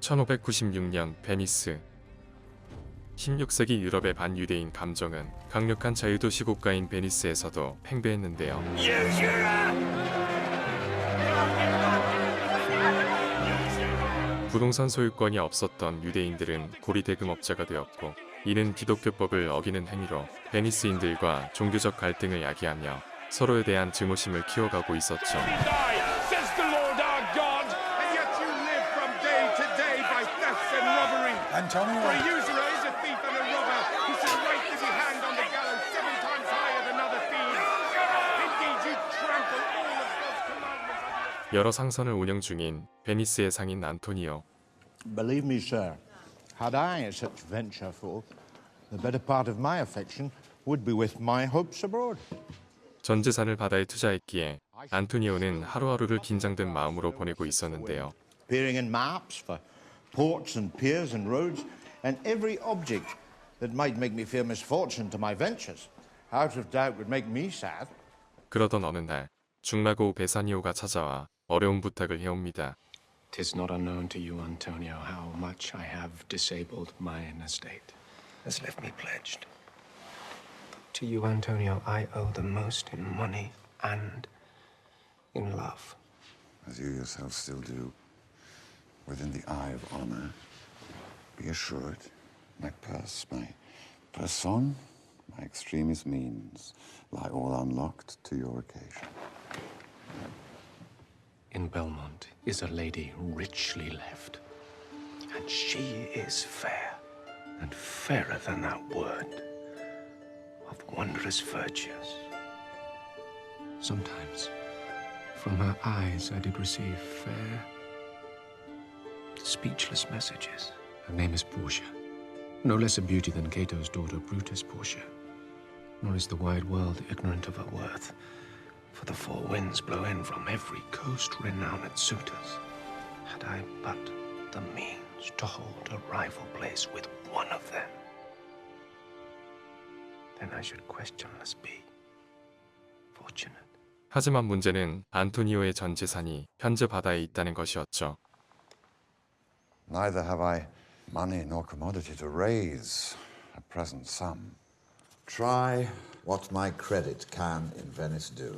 1596년 베니스. 16세기 유럽의 반유대인 감정은 강력한 자유도시 국가인 베니스에서도 팽배했는데요. 부동산 소유권이 없었던 유대인들은 고리대금업자가 되었고, 이는 기독교법을 어기는 행위로 베니스인들과 종교적 갈등을 야기하며 서로에 대한 증오심을 키워가고 있었죠. 여러 상선을 운영 중인 베니스의 상인 안토니오. Believe me, sir, had I such venture for, the better part of my affection would be with my hopes abroad. 전 재산을 바다에 투자했기에 안토니오는 하루하루를 긴장된 마음으로 보내고 있었는데요. Peering in maps for ports and piers and roads and every object that might make me fear misfortune to my ventures, out of doubt would make me sad. 그러던 어느 날 중마고 베사니오가 찾아와 어려운 부탁을 해옵니다. "'Tis not unknown to you, Antonio, how much I have disabled mine estate. Has left me pledged. To you, Antonio, I owe the most in money and in love. As you yourself still do, within the eye of honor. Be assured, my purse, my person, my extremest means lie all unlocked to your occasion. In Belmont is a lady richly left, and she is fair, and fairer than that word, of wondrous virtues. Sometimes from her eyes I did receive fair, speechless messages. Her name is Portia, no less a beauty than Cato's daughter Brutus Portia, nor is the wide world ignorant of her worth. For the four winds blow in from every coast renowned suitors. Had I but the means to hold a rival place with one of them, then I should questionless be fortunate. 하지만 문제는 안토니오의 전 재산이 현재 바다에 있다는 것이었죠. Neither have I money nor commodity to raise a present sum. Try what my credit can in Venice do.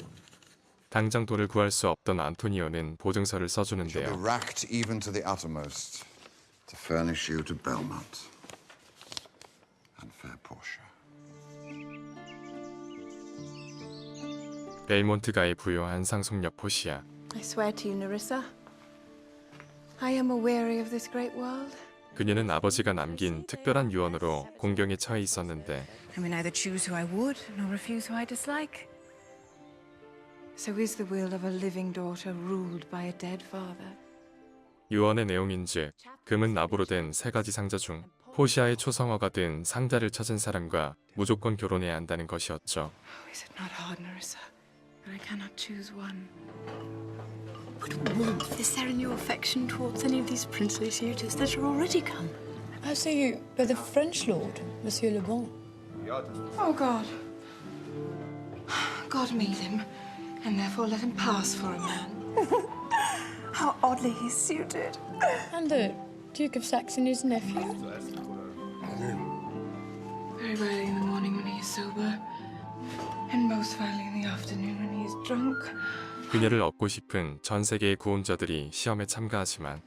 당장 돈을 구할 수 없던 안토니오는 보증서를 Shall 써주는데요. be racked even to the uttermost to furnish you to Belmont and fair Portia. 벨몬트가에 부여한 상속녀 포시아. I swear to you, Nerissa, I am aweary of this great world. 그녀는 아버지가 남긴 특별한 유언으로 공경에 처해 있었는데 I may neither choose who I would nor refuse who I dislike. So is the will of a living daughter ruled by a dead father? 유언의 내용인즉 금은 납으로 된 세 가지 상자 중 포시아의 초성화가 된 상자를 찾은 사람과 무조건 결혼해야 한다는 것이었죠. Oh, is it not hard, Nerissa, that I cannot choose one? What warmth is there in your affection towards any of these princely suitors that are already come? I see you by the French lord, Monsieur Le Bon. Oh, God. God made him, and therefore let him pass for a man. How oddly he's suited. And the Duke of Saxony's nephew. Very rarely in the morning when he is sober, and most rarely in the afternoon when he is drunk. 그녀를 얻고 싶은 전 세계의 구원자들이 시험에 참가하지만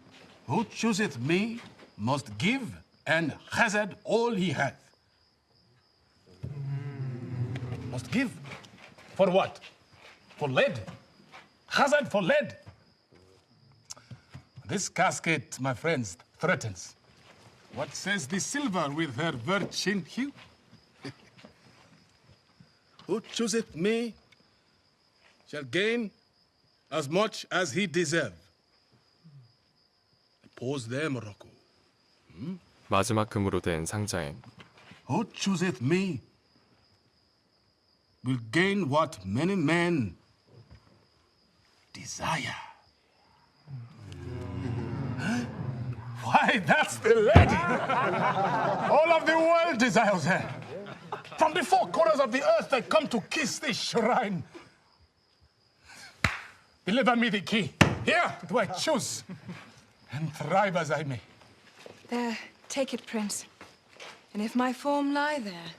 Who chooseth me must give and hazard all he hath. Must give? For what? For lead? Hazard for lead? This casket, my friends, threatens. What says the silver with her virgin hue? Who chooseth me shall gain as much as he deserve. Pause there, Morocco. 마지막 금으로 된 상자엔 Who chooseth me will gain what many men desire. Huh? Why, that's the lady! All of the world desires her. From the four corners of the earth they come to kiss this shrine. Deliver me the key. Here do I choose and thrive as I may. There, take it, Prince. And if my form lie there,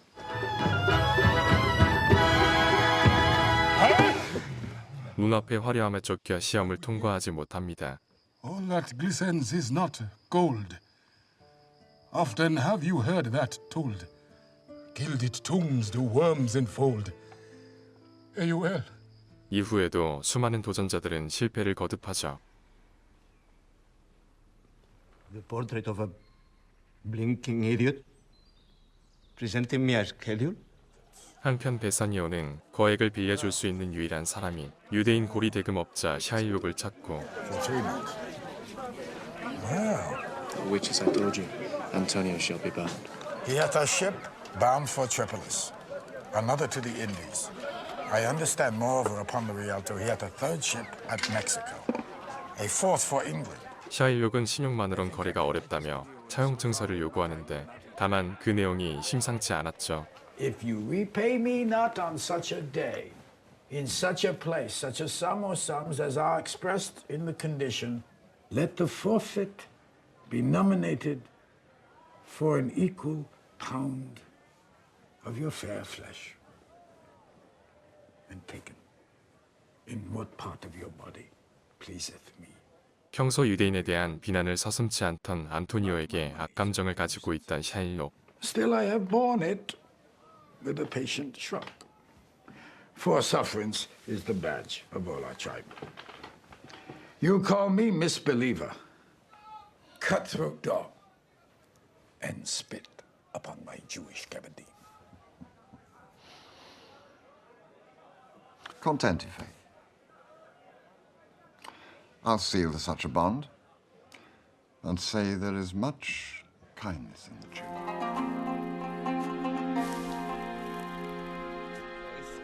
눈앞의 화려함에 쫓겨 시험을 통과하지 못합니다. All that glistens is not gold. Often have you heard that told. Gilded tombs do worms enfold. Are you well? 이후에도 수많은 도전자들은 실패를 거듭하죠. The portrait of a blinking idiot presenting me as Kheliul? 한편 베사니오는 거액을 빌려줄 수 있는 유일한 사람인 유대인 고리 대금업자 샤일록을 찾고 The witches I told you, Antonio shall be bound. He hath a ship bound for Tripolis, another to the Indies. I understand, moreover, upon the Rialto, he hath a third ship at Mexico, a fourth for England. 샤일록은 신용만으론 거래가 어렵다며 차용 증서를 요구하는데 다만 그 내용이 심상치 않았죠. If you repay me not on such a day, in such a place, such a sum or sums as are expressed in the condition, let the forfeit be nominated for an equal pound of your fair flesh, and taken in what part of your body pleaseth me. 평소 유대인에 대한 비난을 서슴지 않던 안토니오에게 악감정을 가지고 있던 샤일록. Still I have borne it with a patient shrug. For sufferance is the badge of all our tribe. You call me misbeliever, cutthroat dog, and spit upon my Jewish gabardine. Contenti, Faith. I'll seal such a bond and say there is much kindness in the Jew.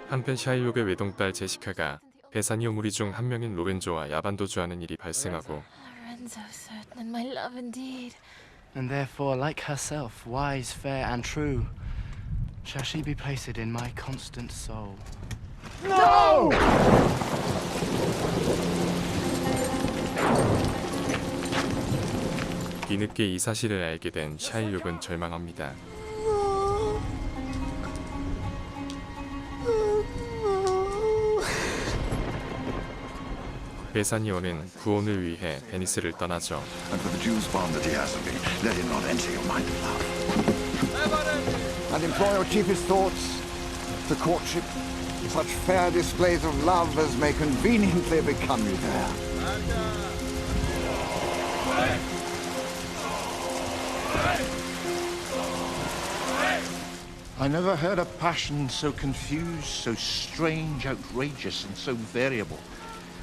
한편 샤일록의 외동딸 제시카가 베사니오 무리 중 한 명인 로렌조와 야반도주하는 일이 발생하고 Lorenzo, certain in my love indeed. And therefore, like herself, wise, fair, and true, shall she be placed in my constant soul. No! 뒤늦게 이 사실을 알게 된 샤일록은 절망합니다. 베사니오는 구원을 위해 베니스를 떠나죠. And for the Jew's bond that he has of me, let him not enter your mind of love. And employ your chiefest thoughts to courtship, such fair displays of love as may conveniently become you there. I never heard a passion so confused, so strange, outrageous, and so variable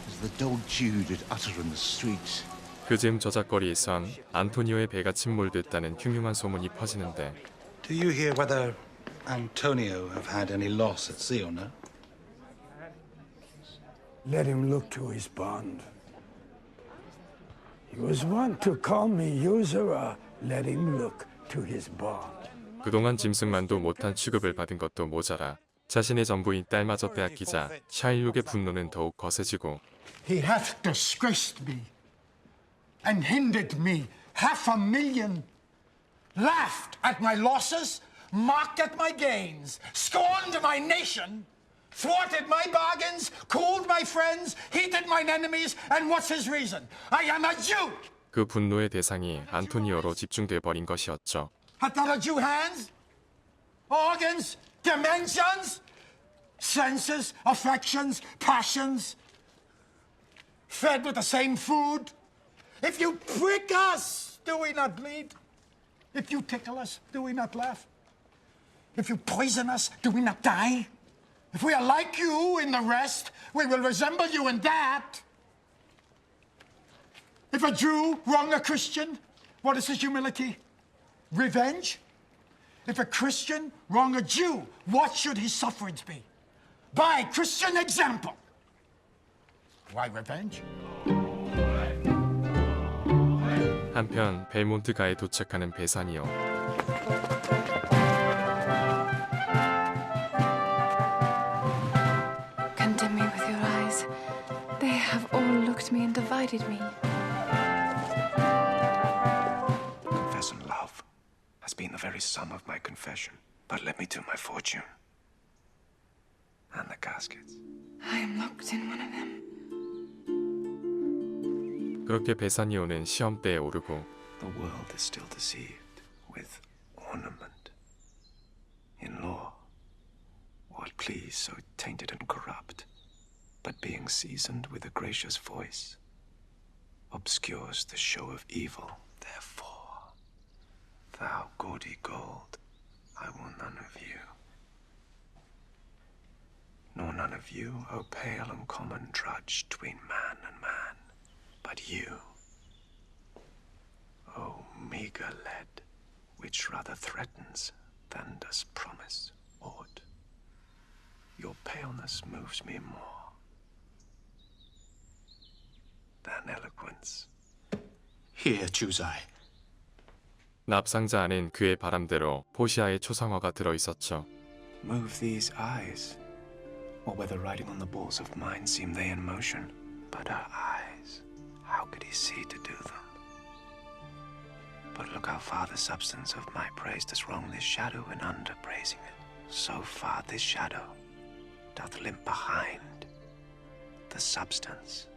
as the dog Jew did utter in the streets. 그즈음 저작거리에선 안토니오의 배가 침몰됐다는 흉흉한 소문이 퍼지는데 Do you hear whether Antonio have had any loss at sea or no? Let him look to his bond. He was wont to call me usurer. Let him look to his bond. 그동안 짐승만도 못한 취급을 받은 것도 모자라 자신의 전부인 딸마저 빼앗기자 샤일록의 분노는 더욱 거세지고 He hath disgraced me and hindered me 500,000, laughed at my losses, mocked at my gains, scorned my nation, thwarted my bargains, cooled my friends, heated mine enemies, and what's his reason? I am a Jew! 그 분노의 대상이 안토니오로 집중돼 버린 것이었죠. Hath not a Jew hands, organs, dimensions, senses, affections, passions, fed with the same food? If you prick us, do we not bleed? If you tickle us, do we not laugh? If you poison us, do we not die? If we are like you in the rest, we will resemble you in that. If a Jew wrong a Christian, what is his humility? Revenge? If a Christian wrong a Jew, what should his sufferance be? By Christian example. Why revenge? 한편 벨몬트가에 도착하는 베사니오. condemn me with your eyes. They have all looked me and divided me. Confess has been the very sum of my confession. But let me do my fortune. And the caskets. I am locked in one of them. 그렇게 베사니오는 시험대에 오르고 The world is still deceived with ornament. In law, what please so tainted and corrupt, but being seasoned with a gracious voice, obscures the show of evil. Therefore, thou gaudy gold, I will none of you. Nor none of you, O pale and common drudge tween man and man, but you, O meager lead, which rather threatens than does promise aught. Your paleness moves me more than eloquence. Here choose I. 납상자 안엔 그의 바람대로 포시아의 초상화가 들어있었죠. Move these eyes, or whether riding on the balls of mine seem they in motion, but her eyes, how could he see to do them? But look how far the substance of my praise does wrong this shadow in underpraising it. So far this shadow doth limp behind the substance.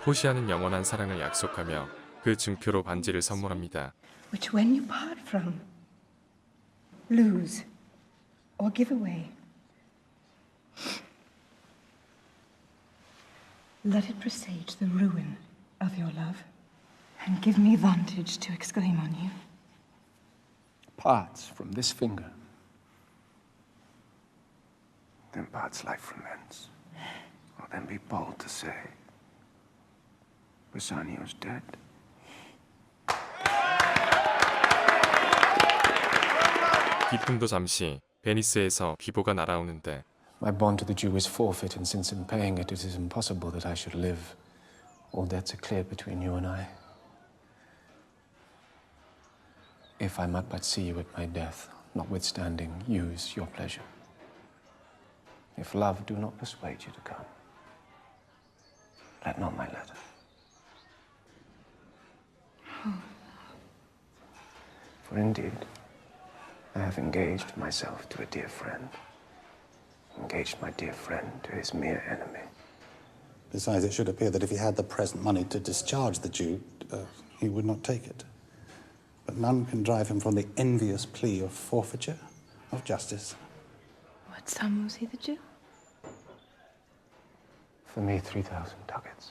포시아는 영원한 사랑을 약속하며 그 증표로 반지를 선물합니다. Which when you part from, lose, or give away, let it presage the ruin of your love, and give me vantage to exclaim on you. Parts from this finger, then parts life from thence, or then be bold to say, Bassanio's dead. 기쁨도 잠시 베니스에서 비보가 날아오는데 My bond to the Jew is forfeit, and since in paying it, it is impossible that I should live. All debts are clear between you and I. If I might but see you at my death, notwithstanding, use your pleasure. If love do not persuade you to come, let not my letter. For indeed, I have engaged myself to a dear friend. Engaged my dear friend to his mere enemy. Besides, it should appear that if he had the present money to discharge the Jew, he would not take it. But none can drive him from the envious plea of forfeiture of justice. What sum was he the Jew? For me, 3,000 ducats.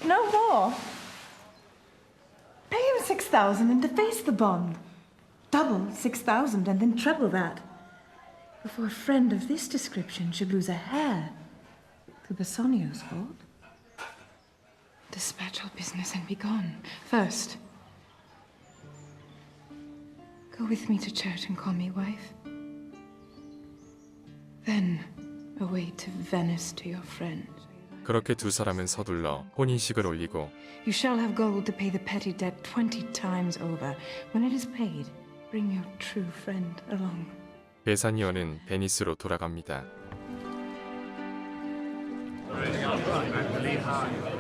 No more. Pay him 6,000 and deface the bond. Double 6,000 and then treble that. Before a friend of this description should lose a hair through Bassanio's fault. Dispatch all business and be gone. First, go with me to church and call me wife. Then away to Venice to your friend. 그렇게 두 사람은 서둘러 혼인식을 올리고 You shall have gold to pay the petty debt 20 times over. When it is paid, bring your true friend along. 베사니오는 베니스로 돌아갑니다.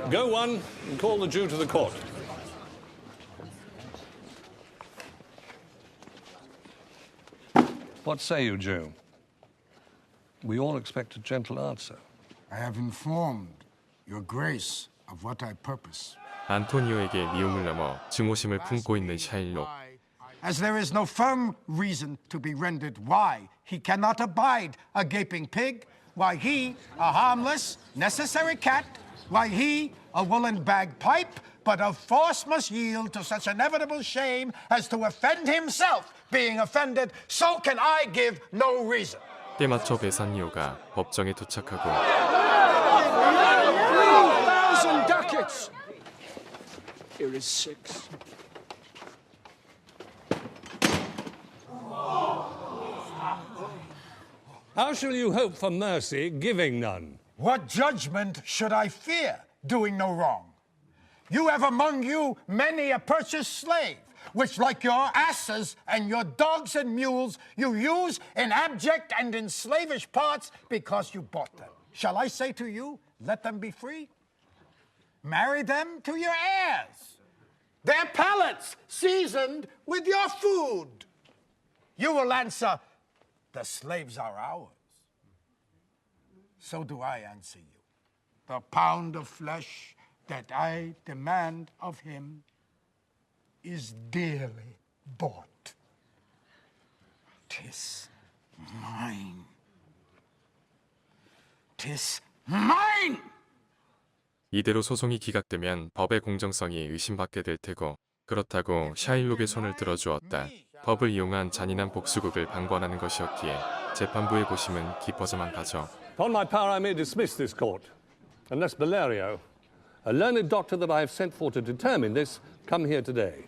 Go one and call the Jew to the court. What say you, Jew? We all expect a gentle answer. I have informed your grace of what I purpose. 안토니오에게 미움을 넘어 증오심을 품고 있는 샤일록. As there is no firm reason to be rendered why he cannot abide a gaping pig, why he, a harmless, necessary cat, why he, a woolen bagpipe, but of force must yield to such inevitable shame as to offend himself, being offended, so can I give no reason. 때맞춰 베사니오가 법정에 도착하고 3,000 ducats! Here is 6. How shall you hope for mercy, giving none? What judgment should I fear, doing no wrong? You have among you many a purchased slave, which like your asses and your dogs and mules, you use in abject and in slavish parts because you bought them. Shall I say to you, let them be free? Marry them to your heirs. their palates seasoned with your food. You will answer, the slaves are ours. So do I answer you. The pound of flesh that I demand of him is dearly bought. 'Tis mine. 'Tis mine! 이대로 소송이 기각되면 법의 공정성이 의심받게 될 테고 그렇다고 샤일록의 손을 들어주었다. 법을 이용한 잔인한 복수극을 방관하는 것이었기에 재판부의 고심은 깊어져만 가죠. Upon my power, I may dismiss this court, unless Bellario, a learned doctor that I have sent for to determine this, come here today.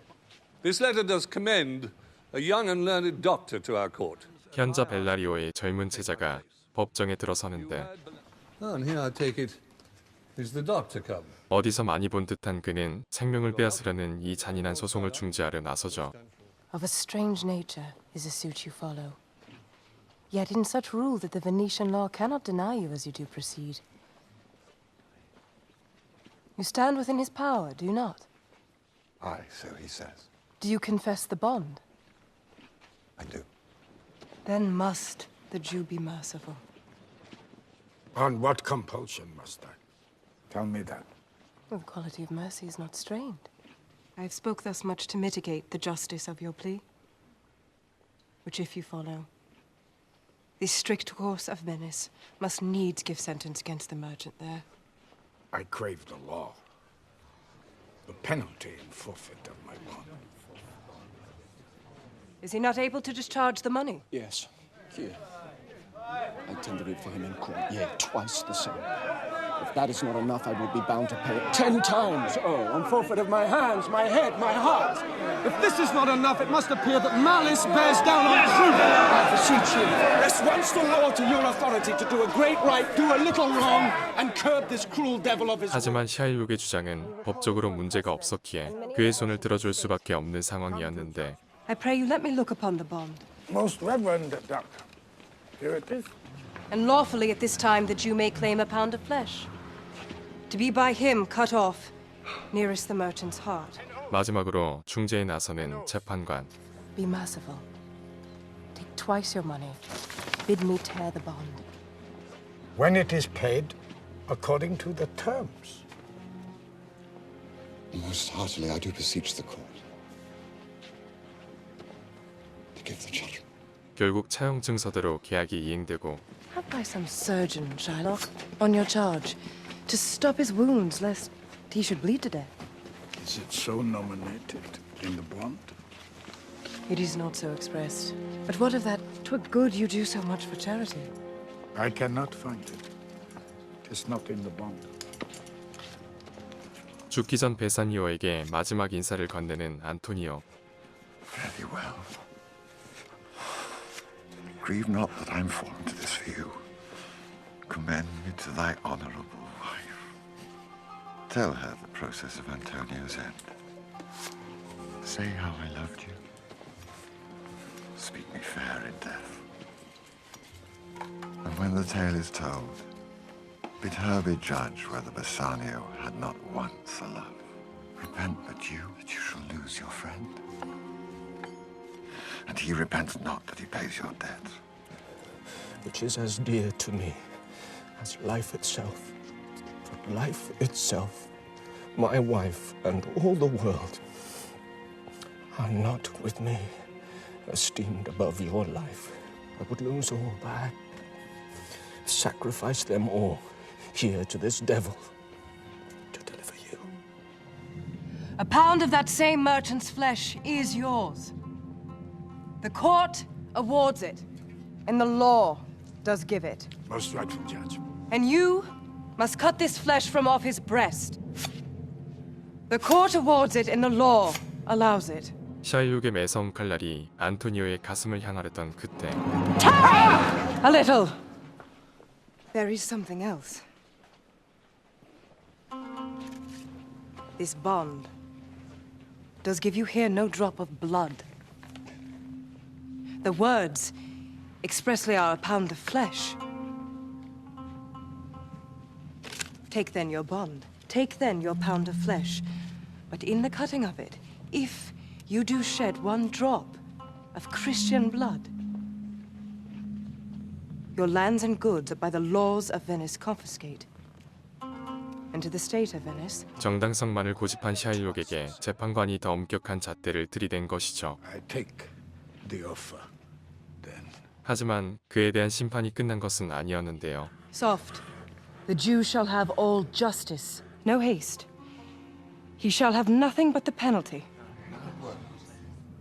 This letter does commend a young and learned doctor to our court. 현자 벨라리오의 젊은 제자가 법정에 들어서는데 And here I take it is the doctor come. 어디서 많이 본 듯한 그는 생명을 빼앗으려는 이 잔인한 소송을 중지하려 나서죠. Of a strange nature is the suit you follow. Yet in such rule that the Venetian law cannot deny you as you do proceed. You stand within his power, do you not? Aye, so he says. Do you confess the bond? I do. Then must the Jew be merciful. On what compulsion must I? Tell me that. Well, the quality of mercy is not strained. I have spoke thus much to mitigate the justice of your plea, which if you follow, the strict course of Venice must needs give sentence against the merchant there. I crave the law. The penalty and forfeit of my bond. Is he not able to discharge the money? Yes. Here. I tendered it for him in court. Yea, twice the sum. If that is not enough, I will be bound to pay it 10 times. Oh, on forfeit of my hands, my head, my heart. If this is not enough, it must appear that malice bears down on truth. I beseech you, rest once the law to your authority to do a great right, do a little wrong, and curb this cruel devil of his... 하지만 샤일록의 주장은 법적으로 문제가 없었기에 그의 손을 들어줄 수밖에 없는 상황이었는데 I pray you let me look upon the bond. Most Reverend Doctor, here it is. And lawfully at this time the Jew may claim a pound of flesh, to be by him cut off nearest the merchant's heart. 마지막으로 중재에 나서는 재판관. Be merciful. Take twice your money. Bid me tear the bond. When it is paid, according to the terms. Most heartily, I do beseech the court to give the judgment. 결국 차용 증서대로 계약이 이행되고 Have by some surgeon, Shylock, on your charge, to stop his wounds, lest he should bleed to death. Is it so nominated in the bond? It is not so expressed. But what of that? 'Twere good you do so much for charity. I cannot find it. It's not in the bond. 죽기 전 베사니오에게 마지막 인사를 건네는 안토니오. Very well. Grieve not that I'm fallen to this view. Commend me to thy honourable wife. Tell her the process of Antonio's end. Say how I loved you. Speak me fair in death. And when the tale is told, bid her be judge whether Bassanio had not once a love. Repent but you, that you shall lose your friend. And he repents not that he pays your debt. Which is as dear to me as life itself. For life itself, my wife, and all the world are not with me, esteemed above your life. I would lose all that, sacrifice them all here to this devil to deliver you. A pound of that same merchant's flesh is yours. The court awards it, and the law does give it. Most rightful judge. And you must cut this flesh from off his breast. The court awards it, and the law allows it. 샤일록의 매서운 칼날이 안토니오의 가슴을 향하려던 그때 A little. There is something else. This bond does give you here no drop of blood. The words expressly are a pound of flesh. Take then your bond. Take then your pound of flesh. But in the cutting of it, if you do shed one drop of Christian blood, your lands and goods are by the laws of Venice confiscate. And to the state of Venice, 정당성만을 고집한 샤일록에게 재판관이 더 엄격한 잣대를 들이댄 것이죠. I take the offer, then. 하지만 그에 대한 심판이 끝난 것은 아니었는데요. soft, the Jew shall have all justice, no haste. He shall have nothing but the penalty.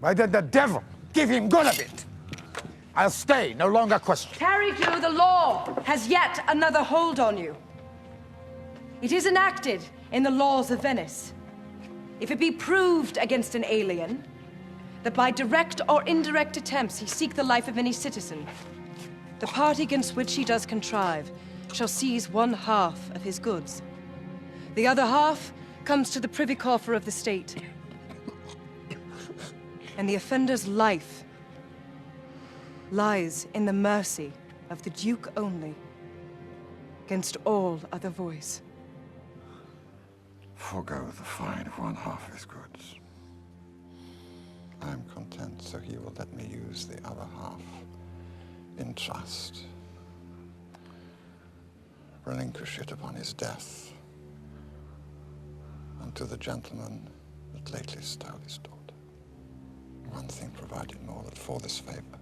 By the devil, give him good of it. I'll stay, no longer question. Carry Jew, the law has yet another hold on you. It is enacted in the laws of Venice. If it be proved against an alien that by direct or indirect attempts he seek the life of any citizen, the party against which he does contrive shall seize 1/2 of his goods. The other half comes to the privy coffer of the state. And the offender's life lies in the mercy of the Duke only, against all other voice. Forgo the fine of 1/2 his goods. I am content, so he will let me use the other half in trust. Relinquish it upon his death unto the gentleman that lately stole his daughter. One thing provided more, that for this favor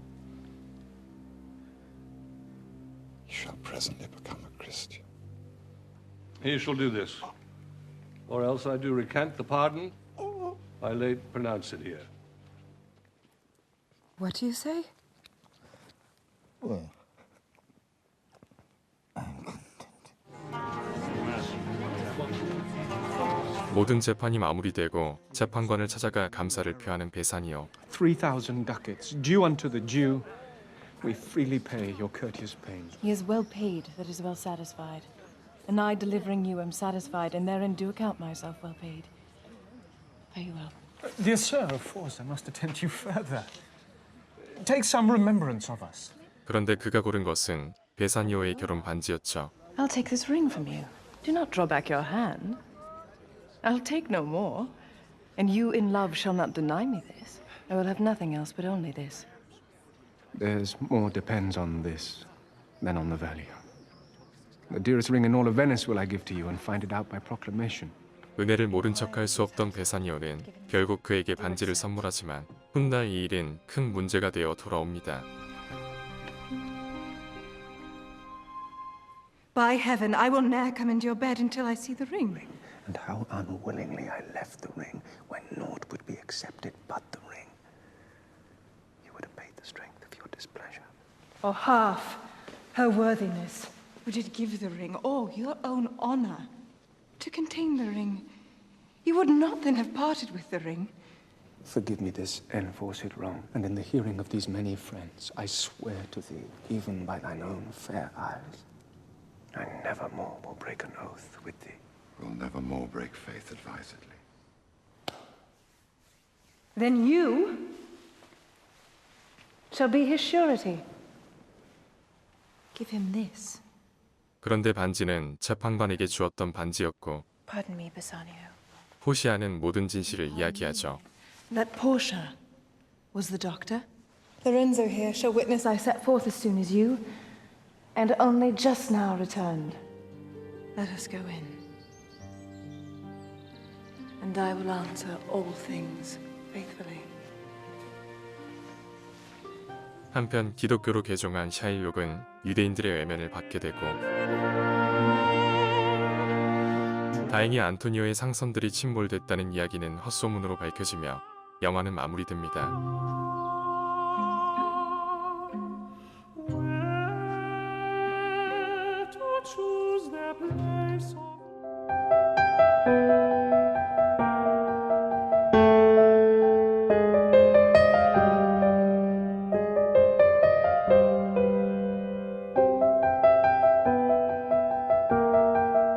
he shall presently become a Christian. He shall do this, or else I do recant the pardon I late pronounce it here. What do you say? Well, 모든 재판이 마무리되고 재판관을 찾아가 감사를 표하는 베사니오. 3,000 ducats, due unto the Jew. We freely pay your courteous pains. He is well paid that is well satisfied. And I, delivering you, am satisfied, and therein do account myself well paid. Fare you well. Dear sir, of course I must attempt you further. Take some remembrance of us. 그런데 그가 고른 것은 베사니오의 결혼 반지였죠. I'll take this ring from you. Do not draw back your hand. I'll take no more. And you in love shall not deny me this. I will have nothing else but only this. There's more depends on this than on the value. The dearest ring in all of Venice will I give to you and find it out by proclamation. 은혜를 모른 척할 수 없던 베사니오는 결국 그에게 반지를 선물하지만 훗날 이 일은 큰 문제가 되어 돌아옵니다. By heaven, I will ne'er come into your bed until I see the ring. And how unwillingly I left the ring when naught would be accepted but the ring. You would have paid the strength of your displeasure. Or half her worthiness. You did give the ring, or your own honor, to contain the ring. You would not then have parted with the ring. Forgive me this enforced wrong, and in the hearing of these many friends, I swear to thee, even by thine own fair eyes, I never more will break an oath with thee. Will never more break faith advisedly. Then you shall be his surety. Give him this. 그런데 반지는 재판관에게 주었던 반지였고 Pardon me, Bassanio. 포시아는 모든 진실을 이야기하죠. That Portia was the doctor. Lorenzo here shall witness I set forth as soon as you, and only just now returned. Let us go in. And I will answer all things faithfully. 한편 기독교로 개종한 샤일록은 유대인들의 외면을 받게 되고 다행히 안토니오의 상선들이 침몰됐다는 이야기는 헛소문으로 밝혀지며 영화는 마무리됩니다.